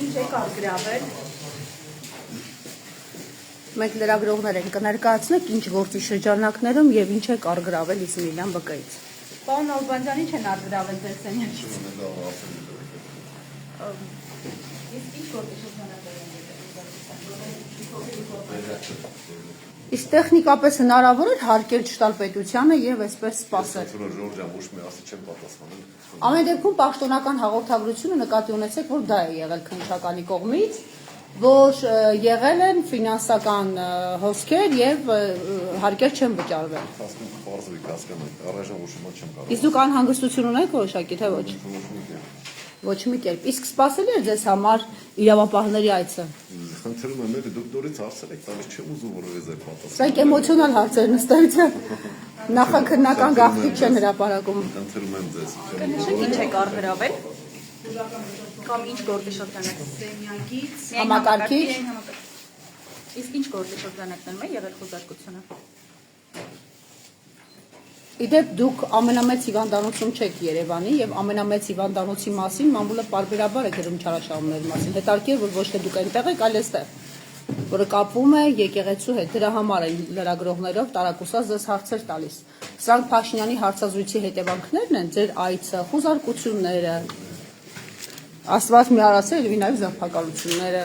Ինչ եք արգրավել։ Մենք լրագրողներ ենք կներկայացնենք ինչ գործի շրջանակներում եւ ինչ եք արգրավել Իզմիլյան ԲԿ-ից։ Պարոն Ալբանդյան, ինչ են արգրավել ձեր սենյակից։ Իսկ ինչ գործի շրջանակներում Իսկ տեխնիկապես հնարավոր է հարկել չտալ պետությանը եւ այսպես սպասել։ Ամեն դեպքում պաշտոնական հաղորդագրությունը նկատի ունեցեք, որ դա է եղել քննչականի կողմից, որ եղել են ֆինանսական հոսքեր եւ հարկեր չեն վճարվել։ Իսկ դուք անհանգստություն ունեք որոշակի, թե ոչ։ Ոչ մի կերպ։ Իսկ սպասելի է ձեզ համար իրավապահների այցը։ Խնդրում եմ, դուք նորից հարցեր եք տալիս, չեմ ուզում որ ես այդ պատասխանը։ Սա էմոցիոնալ հարցեր նստեցան։ Նախաքննական գաղտնիք չեն հրապարակում։ Խնդրում եմ ձեզ։ Կնշեք ինչ եք արգրավել։ Կամ ինչ գործի շրջանակ սենյակից, համակարգիչ։ Իսկ ինչ գործի շրջանակներում է եղել խոզարկությունը։ Իդեպ դուք ամենամեծ հիվանդանոցում չեք Երևանի եւ ամենամեծ հիվանդանոցի մասին մամուլը պարբերաբար է գրում չարաշահումների մասին։ Հետարքեր որ ոչ թե դուք այնտեղ եք, այլ այստեղ, որը կապում է եկեղեցու հետ։ Դրա համար են լրագրողներով տարակուսած ձեզ հարցեր տալիս։ Սրանք Փաշինյանի հարցազրույցի հետևանքներն են, ձեր այցը, խոզարկությունները, Աստված մի արասել եւ նաեւ զարփակալությունները։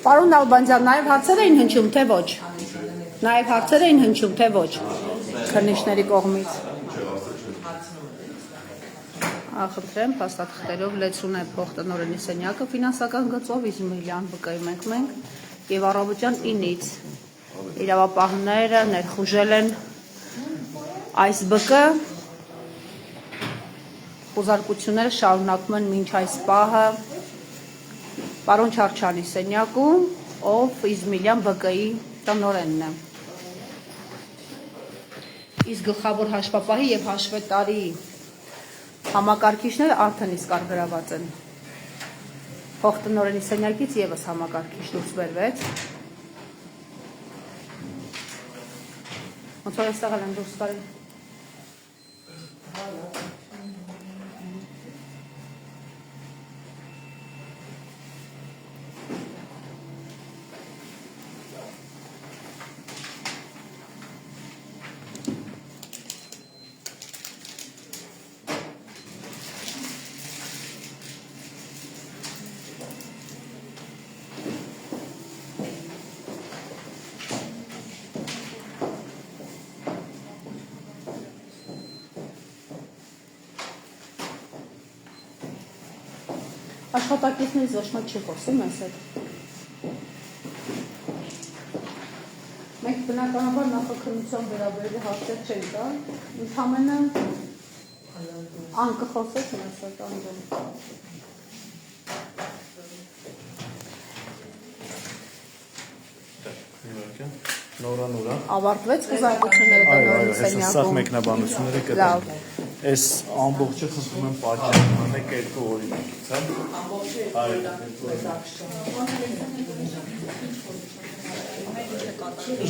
Պարոն Ալբանդյան, նաև հարցեր էին հնչում, թե ոչ։ Նաև հարցեր էին հնչում, թե ոչ։ Քննիչների կողմից։ Խնդրեմ, փաստաթղթերով լեցուն է փոխտնօրենի սենյակը ֆինանսական գծով Իզմիլյան ԲԿ-ի մենք եւ առավոտյան 9-ից իրավապահները ներխուժել են այս ԲԿ խոզարկությունները շարունակում են մինչ այս պահը Պարոն Չարչյանի սենյակում, ով Իզմիլյան ԲԿ-ի տնօրենն է։ Իսկ գլխավոր հաշվապահի եւ հաշվետարի համակարգիչները արդեն իսկ արգրաված են։ Փոխտնօրենի սենյակից եւս համակարգիչ դուրս բերվեց։ Ոնց որ այստեղ են դուրս գալի։ Աշխատակիցներից ոչ մեկ չի խոսում այս հետ։ Մենք բնականաբար նախաքննության վերաբերյալ հարցեր չենք տա, ընդհանրապես անկխոսեց մեզ հետ անդոն։ Նորա։ Ավարտվեց խոզարկությունները տնօրենի սենյակում։ Սա մեկնաբանությունները կտան։ Այս ամբողջը խնդրում եմ պատճառանեք երկու օրինակից, հա։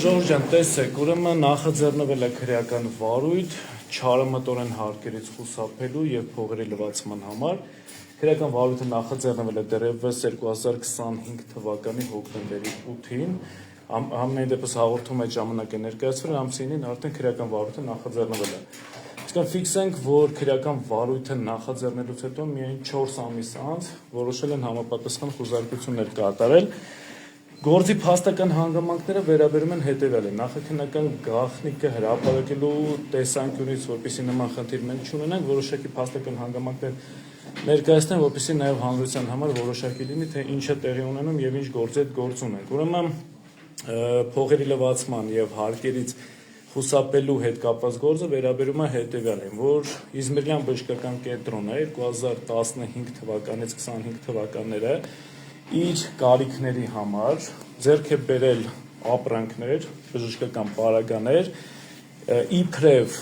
Ժորժ ջան, տեսեք, ուրեմն նախաձեռնվել է քրեական վարույթ չարամտորեն հարկերից խուսափելու եւ փողերի լվացման համար։ Քրեական վարույթը նախաձեռնվել է դեռևս 2025 թվականի հոկտեմբերի 8-ին։ Ամեն դեպս հաղորդում այդ ժամանակ է ներկայացվել, ամսինին արդեն քրեական վարույթը նախաձեռնվել է։ Իսկ ֆիքսենք, որ քրեական վարույթը նախաձեռնելուց հետո միայն 4 ամիս անց որոշել են համապատասխան խոզարկություններ կատարել։ Գործի փաստական հանգամանքները վերաբերում են հետևյալին. նախաքննական գաղտնիքը հրապարակելու տեսանկյունից, որպեսզի նման խնդիր մենք չունենանք, որոշակի փաստական հանգամանքներ ներկայացնեն, որպեսզի նաև հանրության համար որոշակի լինի, թե ինչ է տեղի ունենում եւ ինչ գործ է գործ ունենք։ Ուրեմն փողերի լվացման եւ հարկերից խուսափելու հետ կապված գործը վերաբերում է հետևյալին, որ Իզմիրյան բժշկական կենտրոնը 2015 թվականից 25 թվականները իր կարիքների համար ձեռք է բերել ապրանքներ, բժշկական պարագաներ, իբրև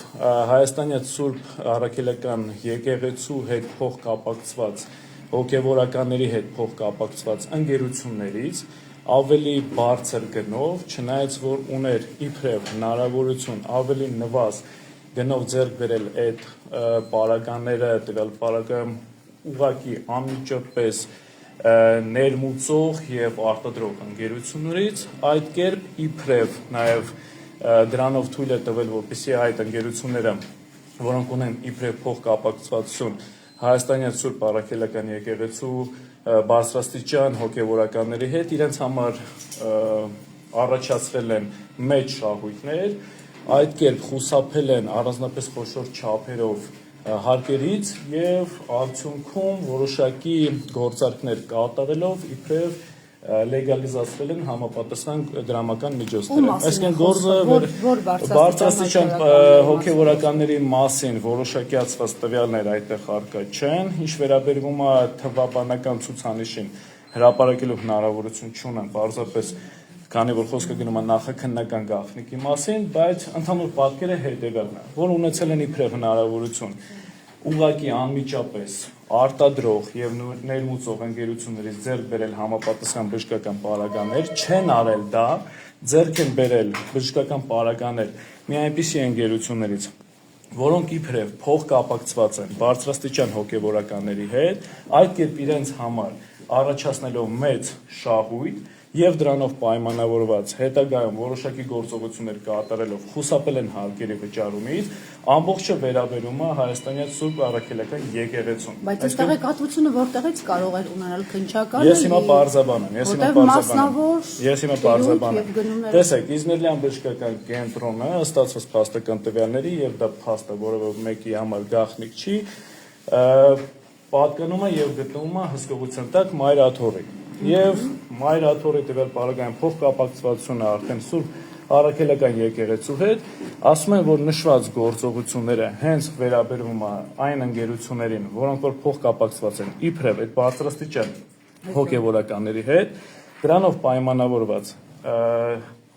Հայաստանյան Սուրբ Առաքելական եկեղեցու հետ փոխկապակցված հոգևորականների հետ փոխկապակցված ընկերություններից ավելի բարձր գնով, չնայած որ ուներ իբրև հնարավորություն ավելի նվազ գնով ձեռք բերել այդ պարագաները, տվյալ պարագայում ուղղակի անմիջապես ներմուծող եւ արտադրող ընկերություններից, այդ կերպ իբրև նաեւ դրանով թույլ է տվել, որպեսզի այդ ընկերությունները, որոնք ունեն իբրև փոխկապակցվածություն Հայաստանյան Սուրբ Առաքելական եկեղեցու բարձրաստիճան հոգևորականների հետ իրենց համար առաջացրել են մեծ շահույթներ, այդ կերպ խուսափել են առանձնապես խոշոր չափերով հարկերից եւ արդյունքում որոշակի գործարքներ կատարելով իբրև լեգալիզացրել են համապատասխան դրամական միջոցները։ Այսինքն գործը բարձրաստիճան հոգևորականների մասին որոշակիացված տվյալներ այդտեղ առկա չեն, ինչ վերաբերվում է թվաբանական ցուցանիշին հրապարակելու հնարավորություն չունեն, պարզապես քանի որ խոսքը գնում է նախաքննական գաղտնիքի մասին, բայց ընդհանուր պատկերը հետևյալն է, որ ունեցել են իբրև հնարավորություն ուղղակի անմիջապես արտադրող եւ ներմուծող ընկերություններից ձեռք բերել համապատասխան բժշկական պարագաներ, չեն արել դա, ձեռք են բերել բժշկական պարագաներ մի այնպիսի ընկերություններից, որոնք իբրև փոխկապակցված են բարձրաստիճան հոգևորականների հետ, այդ կերպ իրենց համար առաջացնելով մեծ շահույթ եւ դրանով պայմանավորված հետագայում որոշակի գործողություններ կատարելով խուսափել են հարկերի վճարումից, ամբողջը վերաբերում է Հայաստանյան Սուրբ Առաքելական եկեղեցուն։ Բայց այս տեղեկատվությունը որտեղից կարող է ունենալ քննչականը։ Ես հիմա պարզաբան եմ։ Տեսեք, Իզմիրյան բժշկական կենտրոնը ստացված փաստական տվյալների եւ դա փաստը որևէ մեկի համար գաղտնիք չի, պատկանում է եւ գտնվում է հսկողության տակ Մայր Աթոռի։ Եվ Մայր Աթոռի տվյալ պարագայում փոխկապակցվածությունը արդեն Սուրբ Առաքելական եկեղեցու հետ, ասում են, որ նշված գործողությունները հենց վերաբերվում է այն ընկերություններին, որոնք որ փոխկապակցված են իբրև այդ բարձրաստիճան հոգևորականների հետ, դրանով պայմանավորված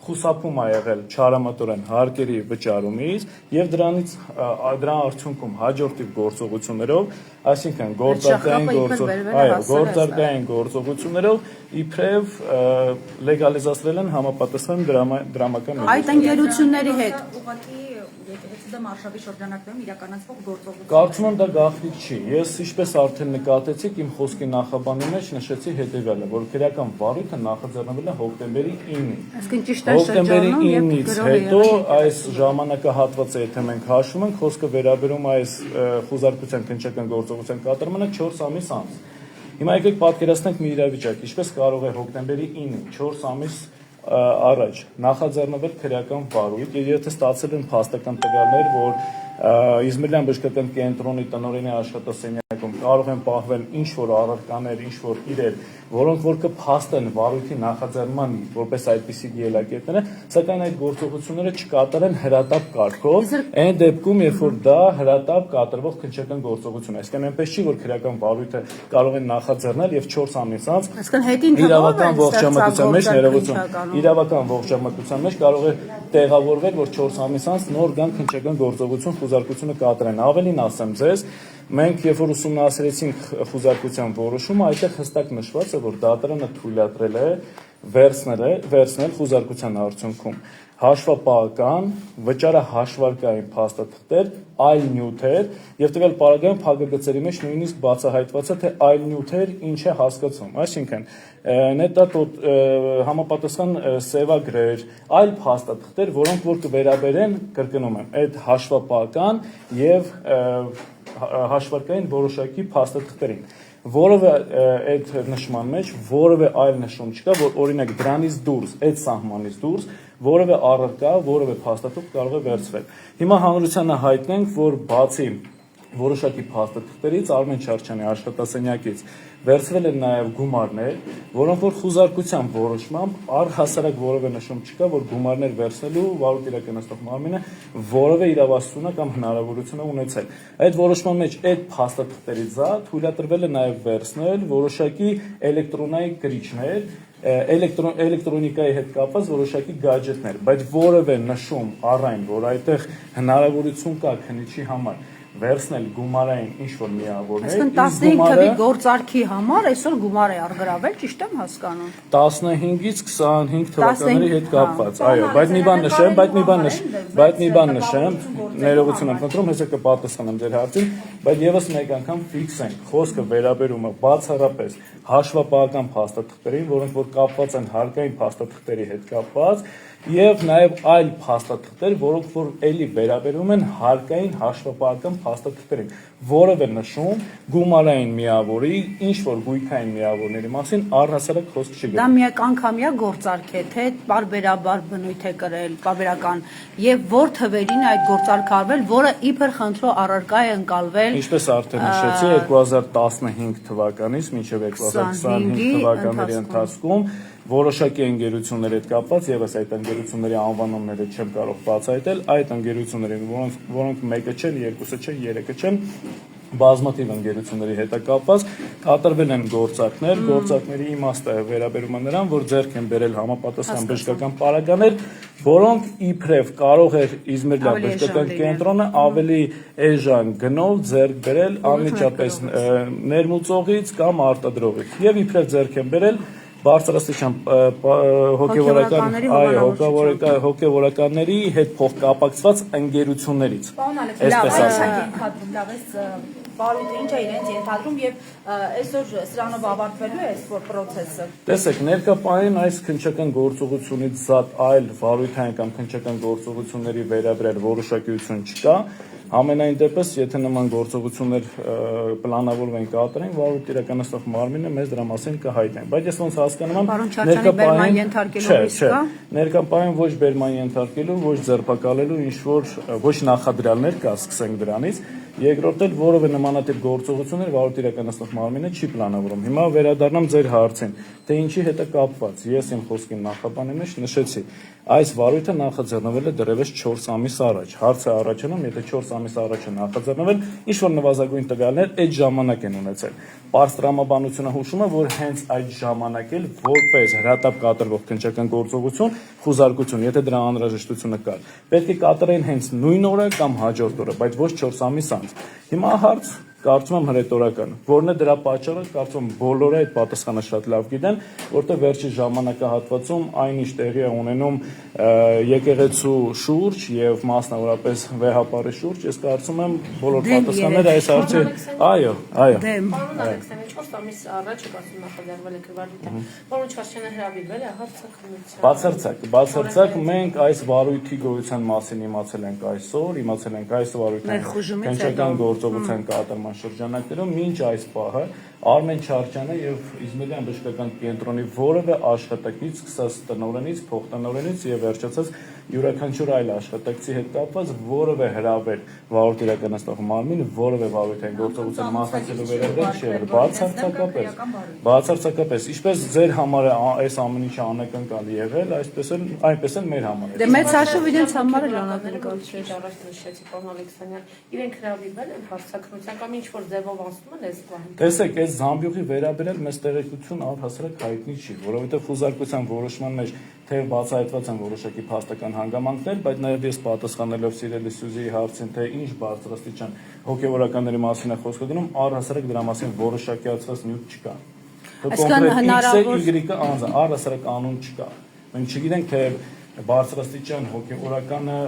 խուսափում է եղել չարամատորեն հարկերի վճարումից եւ դրա արդյունքում հաջորդիվ գործողություններով, այսինքն գործարկային գործողություններով իբրև լեգալիզացրել են համապատասխան դրամական միջոցներ։ Այդ ընկերությունների հետ ուղղակի եկեղեցու դեմ արշավի շրջանակներում իրականացվող գործողություն։ Կարծում եմ դա գաղտնիք չի։ Ես ինչպես արդեն նկատեցիք, իմ խոսքի նախաբանի մեջ նշեցի հետևյալը, որ քրեական վարույթը նախաձեռնվել է հոկտեմբերի 9-ին։ Այսինքն ճիշտ է Հոկտեմբերի շրջանում, երբ 9-ից հետո այս ժամանակահատվածը, եթե մենք հաշվում ենք, խոսքը վերաբերում է այս խուզարկության քննչական գործողության կատարմանը 4 ամիս անց։ Հիմա եկեք պատկերացնենք մի իրավիճակ, ինչպես կարող է հոկտեմբերի 9-ին 4 ամիս առաջ նախաձեռնվել քրեական վարույթ եւ եթե ստացել են փաստական տվյալներ, որ Իզմիրյան բժշկական կենտրոնի տնօրենի աշխատասենյակում կարող են պահվել ինչ որ առարկաներ, ինչ որ իրեր, որոնք որ կփաստեն վարույթի նախաձեռնման որպես այդպիսի ելակետները, սակայն այդ գործողությունները չկատարեն հրատապ կարգով, այն դեպքում, երբ որ դա հրատապ կատարվող քննչական գործողություն է, այսինքն այնպես չի, որ քրեական վարույթը կարող են նախաձեռնել եւ 4 ամիս անց իրավական ողջամտության մեջ ներողություն, իրավական ողջամտության մեջ կարող է տեղավորվել, որ 4 ամիս անց նոր գան քննչական գործողություն խուզարկությունը կատարեն։ Ավելին ասեմ ձեզ, մենք երբ որ ուսումնասիրեցինք խուզարկության որոշումը, այդտեղ հստակ նշված է, որ դատարանը թույլատրել է վերցնել խուզարկության արդյունքում հաշվապահական, վճարահաշվարկային փաստաթղթեր, այլ նյութեր եւ տվյալ պարագայում փակագծերի մեջ նույնիսկ բացահայտված է թե այլ նյութեր ինչ է հասկացում, այսինքն նետա համապատասխան սևագրեր, այլ փաստաթղթեր, որոնք որ կվերաբերեն, կրկնում եմ, այդ հաշվապահական եւ հաշվարկային որոշակի փաստաթղթերին, որովը այդ նշման մեջ որևէ այլ նշում չկա, որ օրինակ դրանից դուրս, այդ սահմանից դուրս որևէ առարկա, որևէ փաստաթուղթ կարող է վերցվել։ Հիմա հանրությանը հայտնենք, որ բացի որոշակի փաստաթղթերից Արմեն Չարչյանի աշխատասենյակից վերցվել են նաև գումարներ, որոնք որ խուզարկության որոշմամբ առհասարակ որևէ նշում չկա, որ գումարներ վերցնելու վարույթ իրականացնող մարմինը որևէ իրավասությունը կամ հնարավորություն է ունեցել։ Այդ որոշման մեջ այդ փաստաթղթերից թույլատրվել է նաև վերցնել որոշակի էլեկտրոնային գրիչներ, էլեկտրոնիկայի հետ կապված որոշակի գադջետներ, բայց որևէ նշում առայն, որ այդտեղ հնարավորություն կա քննիչի համար վերցնել գումարային ինչ-որ միավորներ, Այսինքն 15 թվի գործարքի համար այսօր գումար է առգրավել, ճիշտ եմ հասկանում։ 15-ից 25 թվականների հետ կապված, այո, բայց մի բան նշեմ, ներողություն եմ խնդրում, հեսա կպատասխանեմ ձեր հարցին, բայց եւս մեկ անգամ ֆիքսենք, խոսքը վերաբերում է բացառապես հաշվապահական փաստաթղթերին, որոնք որ կապված են հարկային փաստաթղթերի հետ կապված, եւ նաեւ այլ փաստաթղթեր, որոնք որ էլի վերաբերում են հարկային հաշվապահական փաստաթղթերին, որևէ նշում գումարային միավորի, ինչ որ գույքային միավորների մասին առհասարակ խոսք չի գտնում։ Դա միակ անգամյա գործարք է, թե պարբերաբար բնույթ է կրել, պարբերական, եւ որ թվերին այդ գործարքը արվել, որը իբր խնդրո առարկա է ընկալվել։ Ինչպես արդեն նշեցի, 2015 թվականից մինչև 2025 թվականների ընթացքում որոշակի ընկերությունների հետ կապված եւս այդ ընկերությունների անվանումները չեմ կարող բացահայտել, այդ ընկերություններին, որոնք մեկը չեն, երկուսը չեն, երեքը չեն, բազմաթիվ ընկերությունների հետ կապված կատարվել են գործարքներ, գործարքների իմաստը վերաբերում է նրան, որ ձեռք են բերել համապատասխան բժշկական պարագաներ, որոնք իբրև կարող էր Իզմիրլյան բժշկական կենտրոնը ավելի էժան գնով ձեռք բերել անմիջապես ներմուծողից կամ արտադրողից եւ իբրև ձեռք են բերել բարձրաստիճան հոգևորականների հետ փոխկապակցված ընկերություններից։ Պարոն Ալեքսանյան, լավ է, բարույթը ինչ է իրենց ենթադրում եւ այսօր սրանով ավարտվելու է այս process-ը։ Տեսեք, ներկայապահին այս քննչական գործողությունից զատ այլ վարույթային կամ քննչական գործողությունների վերաբերյալ որոշակիություն չկա։ Ամենայն դեպս, եթե նման գործողություններ պլանավորվեն կատարեն, վարույթ իրականացնող մարմինը մեզ դրա մասին կհայտնեն։ Բայց ես ոնց հասկանում եմ, ներկայապահին ոչ բերման ենթարկելու, ոչ ձերբակալելու ինչ-որ ոչ նախադրյալներ կա, սկսենք դրանից։ Երկրորդ էլ որևէ նմանատիպ գործողություններ վարույթ իրականացնող մարմինը չի պլանավորում։ Հիմա վերադառնամ ձեր հարցին, թե ինչի հետ է կապված։ Ես իմ խոսքի նախաբանի մեջ նշեցի, այս վարույթը նախաձեռնվել է դեռևս 4 ամիս առաջ։ Հարցը առաջանում, եթե 4 ամիս առաջ է նախաձեռնվել, ինչ որ նվազագույն տվյալներ այդ ժամանակ են ունեցել։ Պարստրամաբանությունը հուշում է, որ հենց այդ ժամանակ էլ որպես հրատապ կատարվող քննչական գործողություն, խուզարկություն, եթե դրա անհրաժեշտությունը կար, պետք է կատարեն հենց նույն օրը կամ հաջորդ օրը, բայց ոչ 4 ամիս անց։ Հիմա հարց կարծում եմ հրետորական, որն է դրա պատճառը, կարծում եմ բոլորը այդ պատասխանը շատ լավ գիտեն, որտեղ վերջի ժամանակահատվածում այնինչ տեղի է ունենում եկեղեցու շուրջ եւ մասնավորապես վեհապարի շուրջ, ես կարծում եմ բոլոր պատասխանները այս հարցի, այո։ Պարոն Ալեքսանյան, 4 ամիս առաջ կարծում նախաձեռնվել է վարույթը, պարոն Չարչյանը հրավիրվել է հարցակնության։ Բացարձակ մենք այս վարույթի գոյության մասին իմացել ենք այսօր, իմացել ենք այս վարույթի քննչական գործողության կատարման շրջանակներում, մինչ այս պահը Արմեն Չարչյանը եւ Իզմիրլյան բժշկական կենտրոնի որևէ աշխատակից, սկսած տնօրենից, փոխտնօրենից եւ վերջացած յուրաքանչյուր այլ աշխատակցի հետ կապված որևէ հրավեր վարույթ իրականացնող մարմին որևէ վարույթային գործողության մասնակցելու վերաբերյալ չի եղել, բացարձակապես, ինչպես ձեր համար այս ամեն ինչը անակնկալ եղել, այնպես էլ մեր համար։ Դե մեծ հաշվով իրենց համար էլ անակնկալ չէ։ Առաջ նշեցի, պարոն Ալեքսանյան, իրենք հրավիրվել են հարցակնության կամ ինչ-որ ձևով անցնում են այս պահին։ Տեսեք, այս զամբյուղի վերաբերյալ մեծ տեղեկություն առհասարակ հայտնի չի, որովհետև խուզարկության որոշման մեջ թե բացահայտված են որոշակի փաստական հանգամանքներ, բայց նաև ես պատասխանելով սիրելի Սյուզիի հարցին, թե ինչ բարձրաստիճան հոգևորականների մասին է խոսքը գնում, առհասարակ դրա մասին որոշակիացված նյութ չկա։ Կոնկրետ X-ը, Y-ը առհասարակ անուն չկա։ Մենք չգիտենք, թե բարձրաստիճան հոգևորականը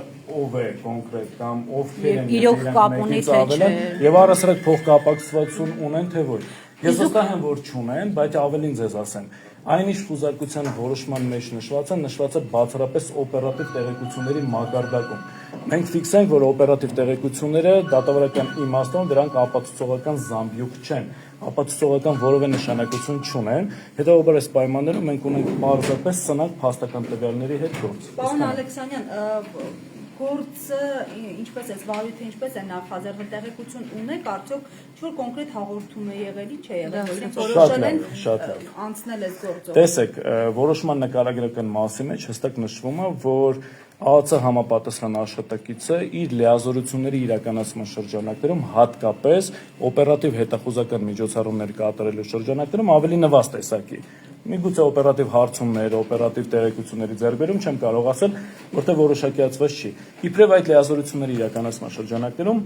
ով է կոնկրետ կամ ովքեր են իրոք կապ ունի թե չէ, եւ առհասարակ փոխկապակցվածություն ունեն թե ոչ։ Ես վստահ եմ, որ չունեն, բայց ավելին ձեզ ասեմ, այնինչ խուզարկության որոշման մեջ նշված է բացառապես օպերատիվ տեղեկությունների մակարդակում։ Մենք ֆիքսենք, որ օպերատիվ տեղեկությունները դատավարական իմաստով դրանք ապացուցողական զամբյուղ չեն, ապացուցողական որևէ նշանակություն չունեն, հետեւաբար այս պայմաններում մենք ունենք պարզապես սնանկ փաստական տվյալների հետ գործ։ Պարոն Ալեքսանյան, Գործը ինչպես է վարույթը ինչպես է նախաձեռնել տեղեկություն ունեք արդյոք ինչ-որ կոնկրետ հաղորդում է եղել ինչ է եղել որոշել են անցնել այս գործով Տեսեք, որոշման նկարագրական մասի մեջ հստակ նշվում է, որ ԱԱՑ համապատասխան աշխատակիցը իր լիազորությունների իրականացման շրջանակներում հատկապես օպերատիվ հետախուզական միջոցառումներ կատարելու շրջանակներում ավելի նվազ տեսակի Միգուցե օպերատիվ հարցումներ, օպերատիվ տեղեկությունների ձեռքբերում չեմ կարող ասել, որտեղ որոշակիացված չի։ Իբրև այդ լիազորությունների իրականացման շրջանակներում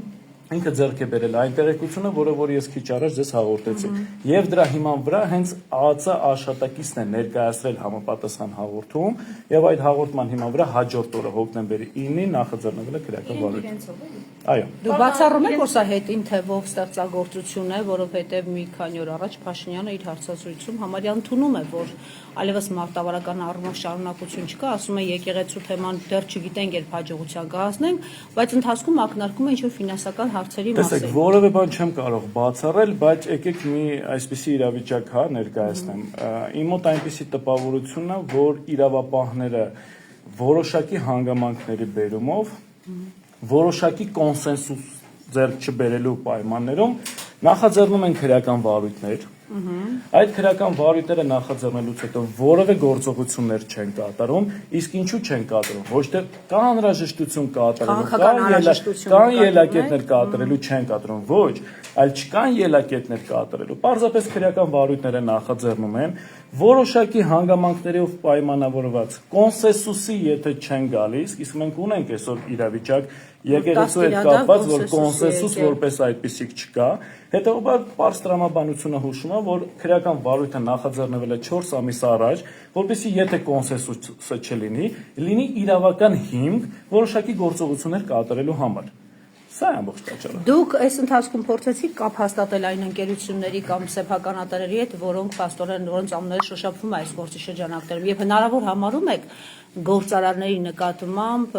ինքը ձեռք է բերել այն տեղեկությունը, որ ես քիչ առաջ ձեզ հաղորդեցի։ Եվ դրա հիման վրա հենց ԱԱՑ աշխատակիցն է ներկայացրել համապատասխան հաղորդում, եւ այդ հաղորդման հիման վրա հաջորդ օրը հոկտեմբերի 9-ին նախաձեռնվել է քրեական վարույթ։ Այո։ Դու բացառում եք, որ սա հետին թվով ստեղծագործություն է, որովհետև մի քանի օր առաջ Փաշինյանը իր հարցազրույցում համարյա ընդունում է, որ այլևս մարտավարական առումով շարունակություն չկա, ասում է եկեղեցու թեման դեռ չգիտենք երբ հաջողության կհասնենք, բայց ընթացքում ակնարկում է ինչ-որ ֆինանսական հարցերի մասին։ Տեսեք, որևէ բան չեմ կարող բացառել, բայց եկեք մի այսպիսի իրավիճակ ներկայացնեմ։ Իմ մոտ այնպիսի տպավորություն է, որ իրավապահները որոշակի հանգամանքների բերումով որոշակի կոնսենսուս ձեռք չբերելու պայմաններում նախաձեռնում են քրեական վարույթներ Այդ քրեական վարույթները նախաձեռնելուց հետո որևէ գործողություններ չեն կատարում, իսկ ինչու չեն կատարում, ոչ թե կա անհրաժեշտություն կատարելու, կան ելակետներ կատարելու չեն կատարում, ոչ, այլ չկան ելակետներ կատարելու, պարզապես քրեական վարույթները նախաձեռնում են, որոշակի հանգամանքներով պայմանավորված կոնսենսուսի եթե չեն գալիս, իսկ մենք ունենք այսօր իրավիճակ եկեղեցու հետ կապված, որ կոնսենսուս որպես այդպիսիք չկա, հետևաբար պարզ տրամաբանությունը հուշում է, որ քրեական վարույթը նախաձեռնվել է 4 ամիս առաջ, որպեսզի եթե կոնսենսուսը չլինի, լինի իրավական հիմք որոշակի գործողություններ կատարելու համար։ Սա է ամբողջ պատճառը։ Դուք այս ընթացքում փորձեցիք կապ հաստատել այն ընկերությունների կամ սեփականատերերի հետ, որոնք փաստորեն որոնց անունները շոշափվում է այս գործի շրջանակներում, եւ հնարավոր համարում եք գործարարների նկատմամբ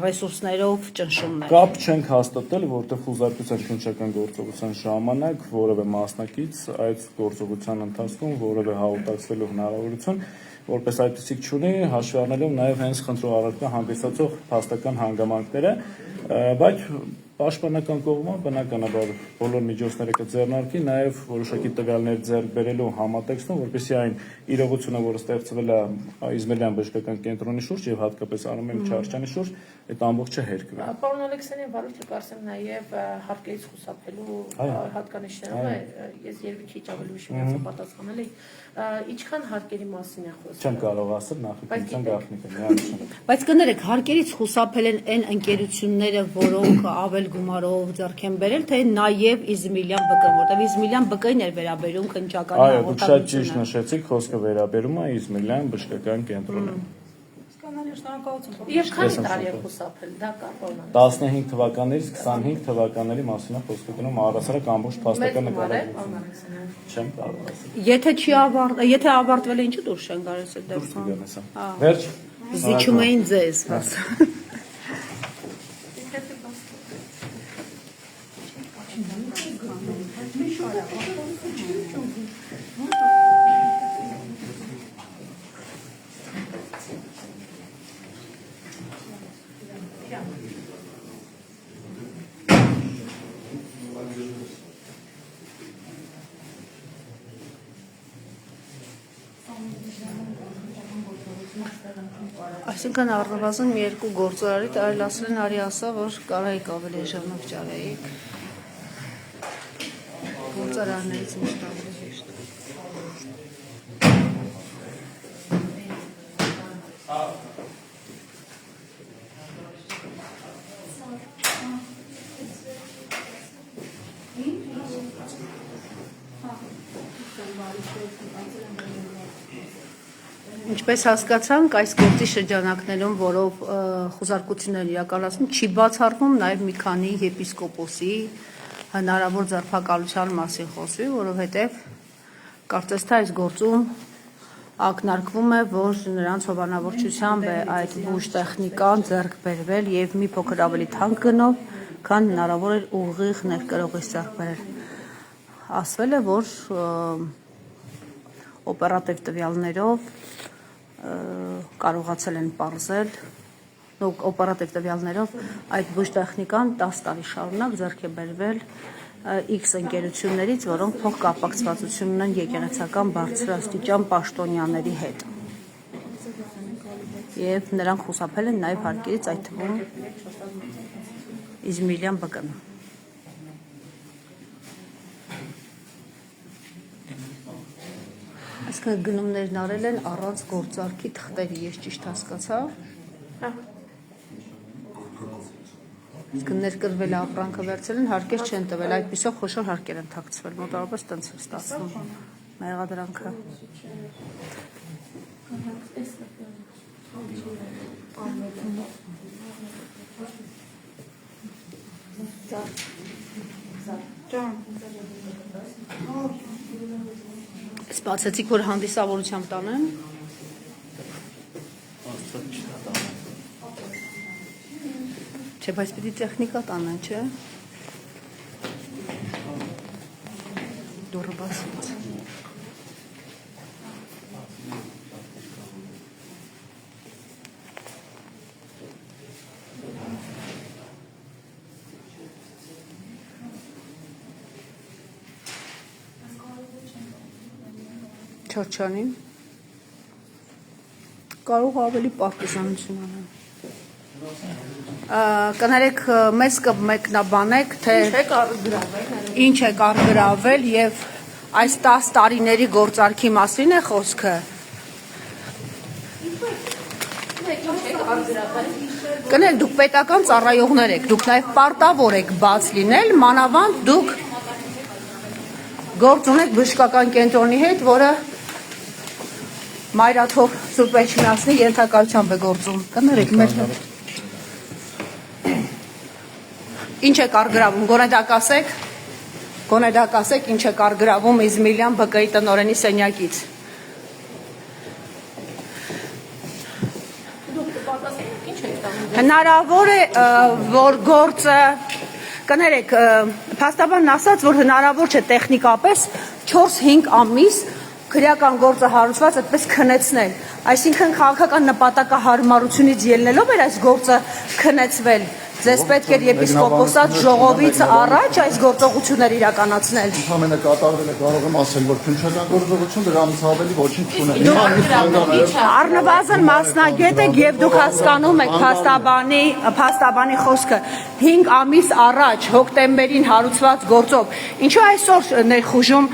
ռեսուրսներով ճնշումներ։ Կապ չենք հաստատել, որտեղ խուզարկության քննչական գործողության ժամանակ որևէ մասնակից այդ գործողության ընթացքում որևէ հաղորդակցվելու հնարավորություն որպես այդպիսիք չունի, հաշվի առնելով նաև հենց խնդրող առարկա հանդիսացող փաստական հանգամանքները, բայց պաշտպանական կողմը բնականաբար բոլոր միջոցները կձեռնարկի նաև որոշակի տվյալներ ձեռք բերելու համատեքստում, որպեսզի այն իրողությունը, որը ստեղծվել է Իզմելյան բժշկական կենտրոնի շուրջ եւ հատկապես Արամել Չարչյանի շուրջ, այդ ամբողջը հերկվի։ Պարոն Ալեքսանյան, վարույթը կարծեմ նաև հարկերից խուսափելու հատկանիշներով է, ես երևի քիչ ավելի ուշ պատասխանել եմ, ինչքան հարկերի մասին է խոսքը։ Չեմ կարող ասել նախիկնության գաղտնիքը, միանշանակ։ Բայց կներեք, հարկերից խուսափել են այն ընկերությունները, որոնք ավել գումարով ձեռք են բերել, թե նաև Իզմիլյան ԲԿ-ն, որտեղ Իզմիլյան ԲԿ-ին էր վերաբերում քննչականի Այո, դուք շատ ճիշտ նշեցիք, խոսքը վերաբերում է Իզմիլյան բժշկական կենտրոնին։ Եվ քանի տարի է խուսափել, դա կա պարոն։ 15 թվականներից 25 թվականների մասին է խոսքը գնում առասարակ ամբողջ փաստական նկարագրություն։ Չեմ կարող ասել։ Եթե ավարտվել է, ինչու դուրս չեն գալիս այդ դեպքում։ Վերջ։ Զիջում էին ձեզ, հաս։ Այսինքն առնվազն մի երկու գործարարի տարել ասել են արի ասա, որ կարայիք ավելի ժամանակ ճարայիք գործարարներից միշտ ավելի հեշտ։ Ինչպես հասկացանք, այս գործի շրջանակներում, որով խուզարկություններ իրականացնում, չի բացառվում նաև մի քանի եպիսկոպոսի հնարավոր ձերբակալության մասին խոսվի, որովհետև կարծես թե այս գործում ակնարկվում է, որ նրանց հովանավորչությամբ է այդ բուժ տեխնիկան ձեռք բերվել եւ մի փոքր ավելի թանկ գնով, քան հնարավոր էր ուղիղ ներկրողից ձեռք բերել։ Ասվել է, որ օպերատիվ տվյալներով կարողացել են պարզել օպերատիվ տվյալներով այդ բուժտեխնիկան 10 տարի շարունակ ձեռք է բերվել X ընկերություններից, որոնք փոխկապակցվածություն ունեն եկեղեցական բարձրաստիճան պաշտոնյաների հետ։ Եվ նրանք խուսափել են նաև հարկերից, այդ թվում Իզմիլյան ԲԿ-ն։ Այսինքն գնումներն արել են առանց գործարքի թղթերի, ես ճիշտ հասկացա։ Իսկն ներկրվել ապրանքը վերցել են, հարկեր չեն տվել, այդպիսով խոշոր հարկեր են թաքցվել, մոտավորապես տենց է ստացվում մեղադրանքը։ Սպասեցիք, որ հանդիսավորությամբ տանեն։ Չէ, բայց պիտի տեխնիկա տանեն, չէ։ Դուրը բացից։ Չարչանին կարող ավելի պարտիզանություն անեն։ Կներեք մեզ կմեկնաբանեք, թե ինչ է կարգրավել եւ այս 10 տարիների գործարքի մասին է խոսքը։ Կներեք, դուք պետական ծառայողներ եք, դուք նաեւ պարտավոր եք բաց լինել, մանավանդ դուք գործ ունեք բժշկական կենտրոնի հետ, որը Մայրաթով Սուրբ Էջմիածնի ենթակայությամբ է գործում։ Կներեք, մեր ինչ է կարգրավում, գոնե դա կասեք, ինչ է կարգրավում Իզմիլյան ԲԿ-ի տնօրենի սենյակից։ Հնարավոր է, որ գործը, կներեք, փաստաբանն ասաց, որ հնարավոր չէ տեխնիկապես 4-5 ամիս քրեական գործը հարուցված այդպես քնեցնել, այսինքն քաղաքական նպատակահարմարությունից ելնելով էր այս գործը քնեցվել, ձեզ պետք էր եպիսկոպոսատ ժողովից առաջ այս գործողությունները իրականացնել։ Ընդհանրապես կատարվել է, կարող եմ ասել, որ քննչական գործողություն դրանից ավելի ոչինչ չունի։ Առնվազն մասնագետ եք եւ դուք հասկանում եք փաստաբանի խոսքը 5 ամիս առաջ հոկտեմբերին հարուցված գործով, ինչու այսօր ներխուժում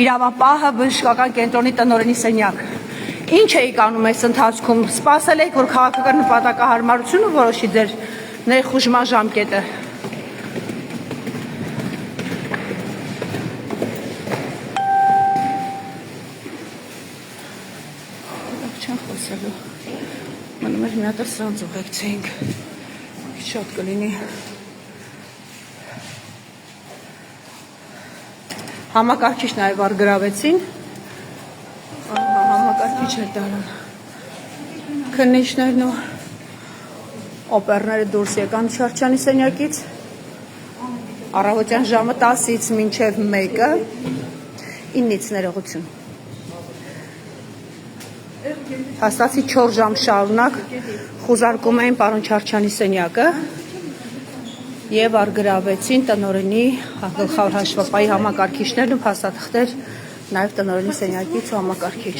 իրավապահը բժշկական կենտրոնի տնօրենի սենյակ։ Ինչ էիք անում այս ընթացքում, սպասել եք, որ քաղաքական նպատակահարմարությունը որոշի ձեր ներխուժման ժամկետը։ Չեն խոսելու։ Մնում էր մի հատ սրանց ուղեկցեինք։ Շատ կլինի։ Համակարգիչ նաև արգրավեցին։ Համակարգիչ էր դարան։ Քննիչներն ու օպերները դուրս եկան Չարչյանի սենյակից, առավոտյան ժամը 10-ից մինչև 1-ը, 9-ից ներողություն։ Հաստացի 4 ժամ շարունակ խուզարկում էին պարոն Չարչյանի սենյակը և արգրավեցին տնօրենի գլխավոր հաշվապահի համակարգիչներն ու փաստաթղթեր նաև տնօրենի սենյակից ու համակարգիչ։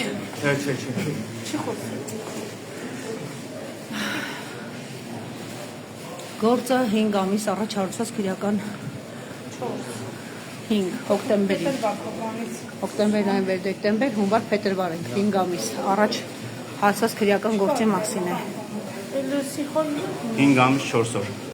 Գործը 5 ամիս առաջ հարուցված քրեական 5 հոկտեմբերի հոկտեմբեր, նոյեմբեր, դեկտեմբեր, հունվար, փետրվար ենք 5 ամիս առաջ հարուցված քրեական գործի մասին է։ 5 ամիս 4 օր։